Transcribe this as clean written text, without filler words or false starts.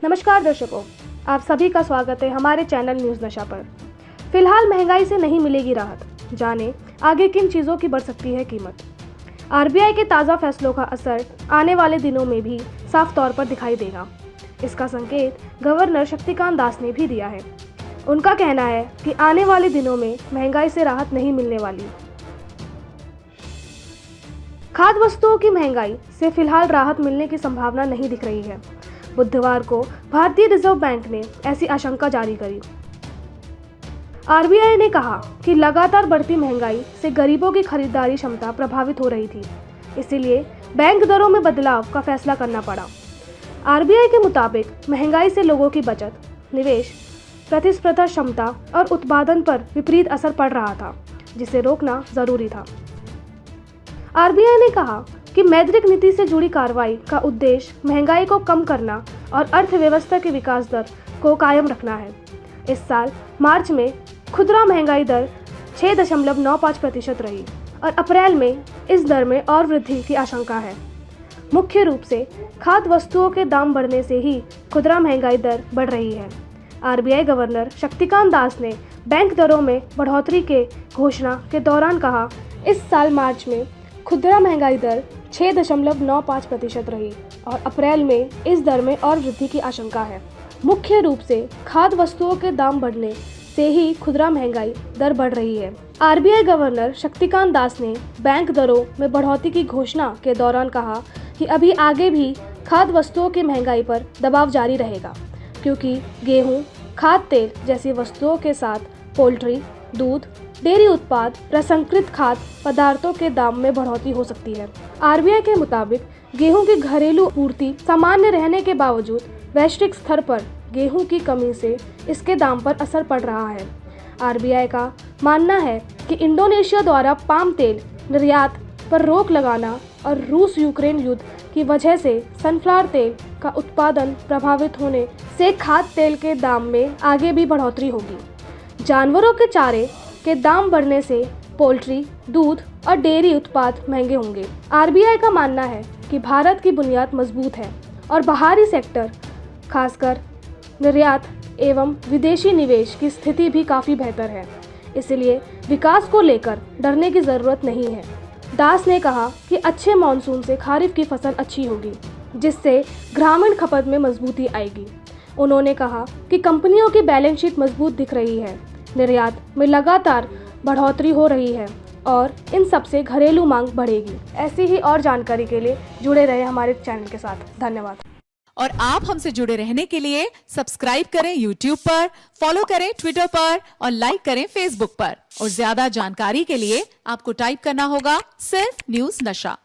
नमस्कार दर्शकों, आप सभी का स्वागत है हमारे चैनल न्यूज़ नशा पर। फिलहाल महंगाई से नहीं मिलेगी राहत, जाने आगे किन चीज़ों की बढ़ सकती है कीमत। आरबीआई के ताज़ा फैसलों का असर आने वाले दिनों में भी साफ तौर पर दिखाई देगा। इसका संकेत गवर्नर शक्तिकांत दास ने भी दिया है। उनका कहना है कि आने वाले दिनों में महंगाई से राहत नहीं मिलने वाली। खाद्य वस्तुओं की महंगाई से फिलहाल राहत मिलने की संभावना नहीं दिख रही है। बुधवार को भारतीय रिजर्व बैंक ने ऐसी आशंका जारी करी। आरबीआई ने कहा कि लगातार बढ़ती महंगाई से गरीबों की खरीदारी क्षमता प्रभावित हो रही थी, इसीलिए बैंक दरों में बदलाव का फैसला करना पड़ा। आरबीआई के मुताबिक महंगाई से लोगों की बचत, निवेश, प्रतिस्पर्धा क्षमता और उत्पादन पर विपरीत असर पड़ रहा था, जिसे रोकना जरूरी था। आरबीआई ने कहा कि मौद्रिक नीति से जुड़ी कार्रवाई का उद्देश्य महंगाई को कम करना और अर्थव्यवस्था की विकास दर को कायम रखना है। इस साल मार्च में खुदरा महंगाई दर 6.95% रही और अप्रैल में इस दर में और वृद्धि की आशंका है। मुख्य रूप से खाद्य वस्तुओं के दाम बढ़ने से ही खुदरा महंगाई दर बढ़ रही है। आरबीआई गवर्नर शक्तिकांत दास ने बैंक दरों में बढ़ोतरी के घोषणा के दौरान कहा, इस साल मार्च में खुदरा महंगाई दर 6.95% रही और अप्रैल में इस दर में और वृद्धि की आशंका है। मुख्य रूप से खाद्य वस्तुओं के दाम बढ़ने से ही खुदरा महंगाई दर बढ़ रही है। आरबीआई गवर्नर शक्तिकांत दास ने बैंक दरों में बढ़ोतरी की घोषणा के दौरान कहा कि अभी आगे भी खाद्य वस्तुओं की महंगाई पर दबाव जारी रहेगा, क्योंकि गेहूं, खाद्य तेल जैसी वस्तुओं के साथ पोल्ट्री, दूध, डेयरी उत्पाद, प्रसंस्कृत खाद्य पदार्थों के दाम में बढ़ोतरी हो सकती है। आरबीआई के मुताबिक गेहूं की घरेलू आपूर्ति सामान्य रहने के बावजूद वैश्विक स्तर पर गेहूं की कमी से इसके दाम पर असर पड़ रहा है। आरबीआई का मानना है कि इंडोनेशिया द्वारा पाम तेल निर्यात पर रोक लगाना और रूस यूक्रेन युद्ध की वजह से सनफ्लावर तेल का उत्पादन प्रभावित होने से खाद्य तेल के दाम में आगे भी बढ़ोतरी होगी। जानवरों के चारे के दाम बढ़ने से पोल्ट्री, दूध और डेयरी उत्पाद महंगे होंगे। आरबीआई का मानना है कि भारत की बुनियाद मजबूत है और बाहरी सेक्टर, खासकर निर्यात एवं विदेशी निवेश की स्थिति भी काफ़ी बेहतर है, इसलिए विकास को लेकर डरने की ज़रूरत नहीं है। दास ने कहा कि अच्छे मानसून से खरीफ की फसल अच्छी होगी, जिससे ग्रामीण खपत में मजबूती आएगी। उन्होंने कहा कि कंपनियों की बैलेंस शीट मजबूत दिख रही है, निर्यात में लगातार बढ़ोतरी हो रही है और इन सब से घरेलू मांग बढ़ेगी। ऐसी ही और जानकारी के लिए जुड़े रहे हमारे चैनल के साथ। धन्यवाद। और आप हमसे जुड़े रहने के लिए सब्सक्राइब करें YouTube पर, फॉलो करें Twitter पर और लाइक करें Facebook पर। और ज्यादा जानकारी के लिए आपको टाइप करना होगा सिर्फ न्यूज़ नशा।